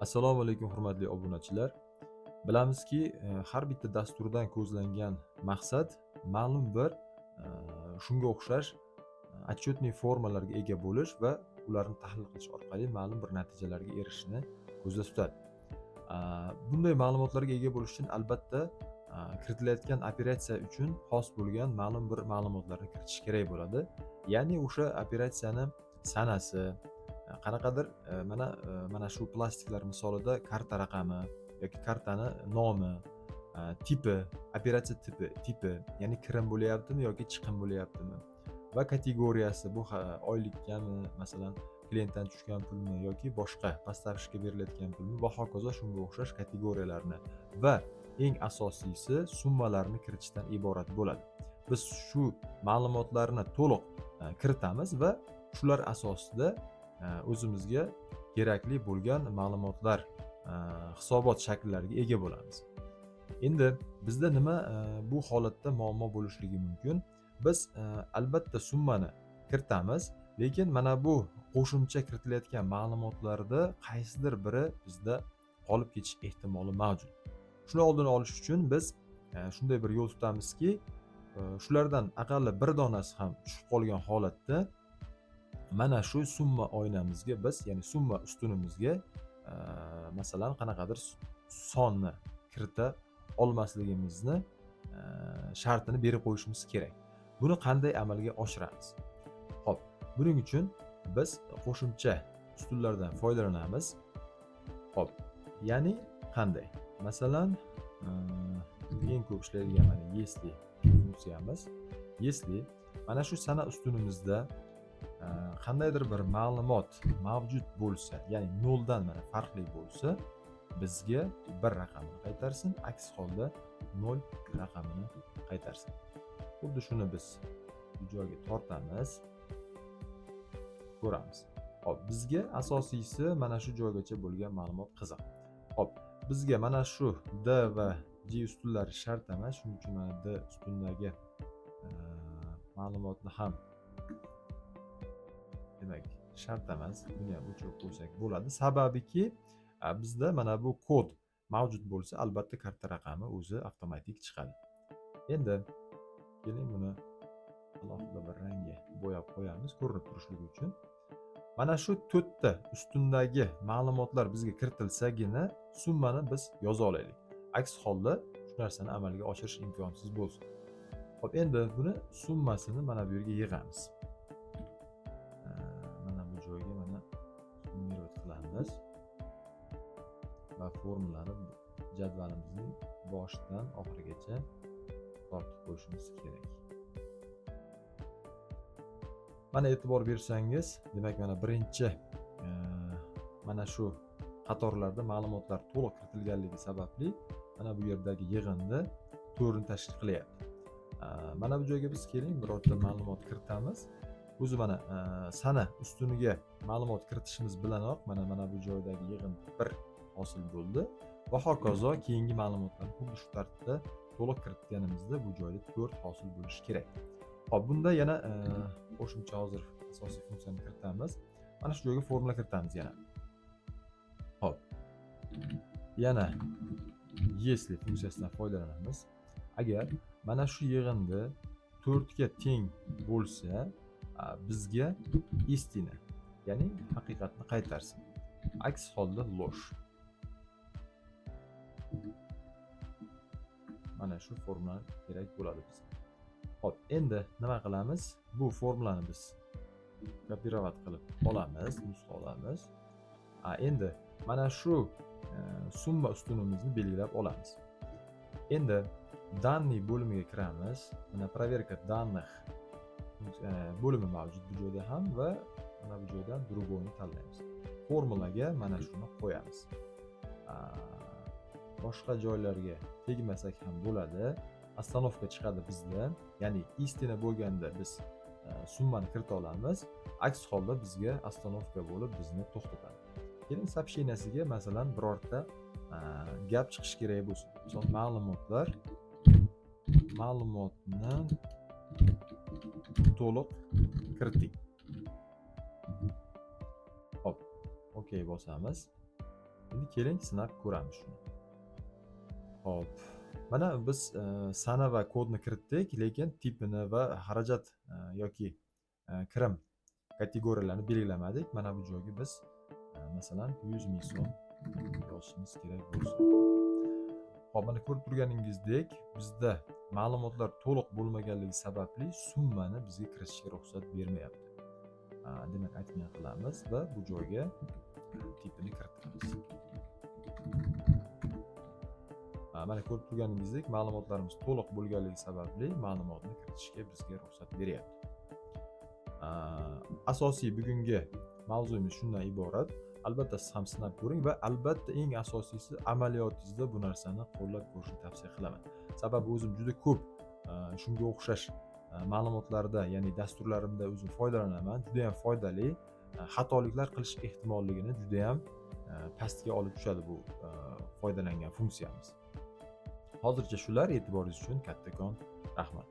Assalomu alaykum hurmatli obunachilar. Bilamizki, har bitta dasturdan ko'zlangan maqsad ma'lum bir shunga o'xshash отчетный formalarga ega bo'lish va ularni tahlil qilish orqali ma'lum bir natijalarga erishishni ko'zda tutadi. Bunday ma'lumotlarga ega bo'lish uchun albatta kiritilayotgan operatsiya uchun xos bo'lgan ma'lum bir ma'lumotlarni kiritish kerak bo'ladi. Ya'ni o'sha operatsiyani sanasi, qanaqadir mana shu plastiklar misolida karta raqami yoki kartani nomi, tipi, operatsiya tipi, ya'ni kirim bo'lyaptimi yoki chiqim bo'lyaptimi va kategoriyasi, bu oylikkami, masalan klientdan tushgan pulmi yoki boshqa поставщикka berilayotgan pulmi va hokazo shunga o'xshash kategoriyalarni va eng asosiysi summalarni kiritishdan iborat bo'ladi. Biz shu ma'lumotlarni to'liq kiritamiz va shular asosida o'zimizga kerakli bo'lgan ma'lumotlar, hisobot shakllariga ega bo'lamiz. Endi bizda nima bu holatda muammo bo'lishligi mumkin? Biz albatta summani kiritamiz, lekin mana bu qo'shimcha kiritilayotgan ma'lumotlarda qaysidir biri bizda qolib ketish ehtimoli mavjud. Shuni oldini olish uchun biz shunday bir yo'l tutamizki, shulardan aqalli bir donasi ham tushib qolgan holatda mana shu summa oynamizga biz, ya'ni summa ustunimizga masalan qanaqadir sonni kirita olmasligimizni shartini berib qo'yishimiz kerak. Buni qanday amalga oshiramiz? Xo'p, buning uchun biz qo'shimcha ustunlardan foydalanamiz. Xo'p, ya'ni qanday? Masalan, eng ko'p ishlaydigan mana если funksiyamiz. Если mana shu sana ustunimizda qandaydir bir ma'lumot mavjud bo'lsa, ya'ni 0 dan mana farqli bo'lsa, bizga bir raqamini qaytarsin, aks holda 0 raqamini qaytarsin. Xuddi shuni biz bu joyga tortamiz, ko'ramiz. Hop, bizga asosiysi mana shu joygacha bo'lgan ma'lumot qiziq. Hop, bizga mana shu D va G ustunlari shart emas, shuning uchun mana D ustundagi ma'lumotni ham demak shart emas, buni ham o'chirib qo'ysak bo'ladi. Sababiki bizda mana bu kod mavjud bo'lsa, albatta karta raqami o'zi avtomatik chiqadi. Endi keling buni alohida bir rangga bo'yab qo'yamiz ko'rinib turishligi uchun. Mana shu 4 ta ustundagi ma'lumotlar bizga kiritilsagina summani biz yoza olaylik. Aks holda shu narsani amalga oshirish imkonsiz bo'lsin. Xo'p, endi buni summasini mana bu yerga yig'amiz. Mana bu joyga mana summировать qilamiz va formulani jadvalimizning boshidan oxirigacha tortib qo'yishimiz kerak. Mana e'tibor bersangiz, demak mana birinchi mana shu qatorlarda ma'lumotlar to'liq kiritilganligi sababli mana bu yerdagi yig'indi 4 ni tashkil qilyapti. Mana bu joyga biz keling, birorta ma'lumot kiritamiz. O'zi mana sana ustuniga ma'lumot kiritishimiz bilanoq mana bu joydagi yig'in 1 hosil bo'ldi va hokazo keyingi ma'lumotlarni xuddi shu tartibda to'liq kiritganimizda bu joyda 4 hosil bo'lishi kerak. Hop, bunda yana qo'shimcha hozir asosiy funksiyani kiritamiz. Mana shu joyga formula kiritamiz yana. Hop. Yana если funksiyasidan foydalanamiz. Agar mana shu yig'indi 4 ga teng bo'lsa, bizga истина, ya'ni haqiqatni qaytarsin. Aks holda ложь. Mana shu formula kerak bo'ladi bizga. Hop, endi nima qilamiz? Bu formulani biz kopirovat qilib olamiz, nusxa olamiz. Endi mana shu summa ustunimizni belgilab olamiz. Endi данный bo'limiga kiramiz. Mana проверка данных bo'limi mavjud bu joyda ham va mana bu joydan другойni tanlaymiz. Formulaga mana shuni qo'yamiz. Boshqa joylarga tegmasak ham bo'ladi. Остановка chiqadi bizda. Ya'ni истина bo'lganda biz summani kirita olamiz. Aks holda bizga остановка bo'lib bizni to'xtatadi. Keling сообщениesiga masalan birorta gap chiqish kerak bo'lsa, misol ma'lumotni to'liq kiriting. Hop, okey bosamiz. Endi keling sinab ko'ramiz shuni. Hop. Mana biz sana va kodni kiritdik, lekin tipini va xarajat yoki kirim kategoriyalarini belgilamadik. Mana bu joyga biz masalan 100 ming so'm yozishimiz kerak bo'lsa. Hop, mana ko'rib turganingizdek, bizda ma'lumotlar to'liq bo'lmaganligi sababli summani bizga kiritishga ruxsat bermayapti. Demak, aytgan qilamiz va bu joyga tipini kiritamiz. Mana ko'rib turganingizdek, ma'lumotlarimiz to'liq bo'lganligi sababli ma'lumotni kiritishga bizga ruxsat beryapti. Asosiy bugungi mavzuyimiz shundan iborat. Albatta siz ham sinab ko'ring va albatta eng asosiysi amaliyotingizda bu narsani qo'llab ko'rishni tavsiya qilaman. Sababi o'zim juda ko'p shunga o'xshash ma'lumotlarda, ya'ni dasturlarimda o'zim foydalanaman. Juda ham foydali, xatoliklar qilish ehtimolligini juda ham pastga olib tushadi bu foydalangan funksiyamiz. Hozircha shular. E'tiboringiz uchun kattakon rahmat.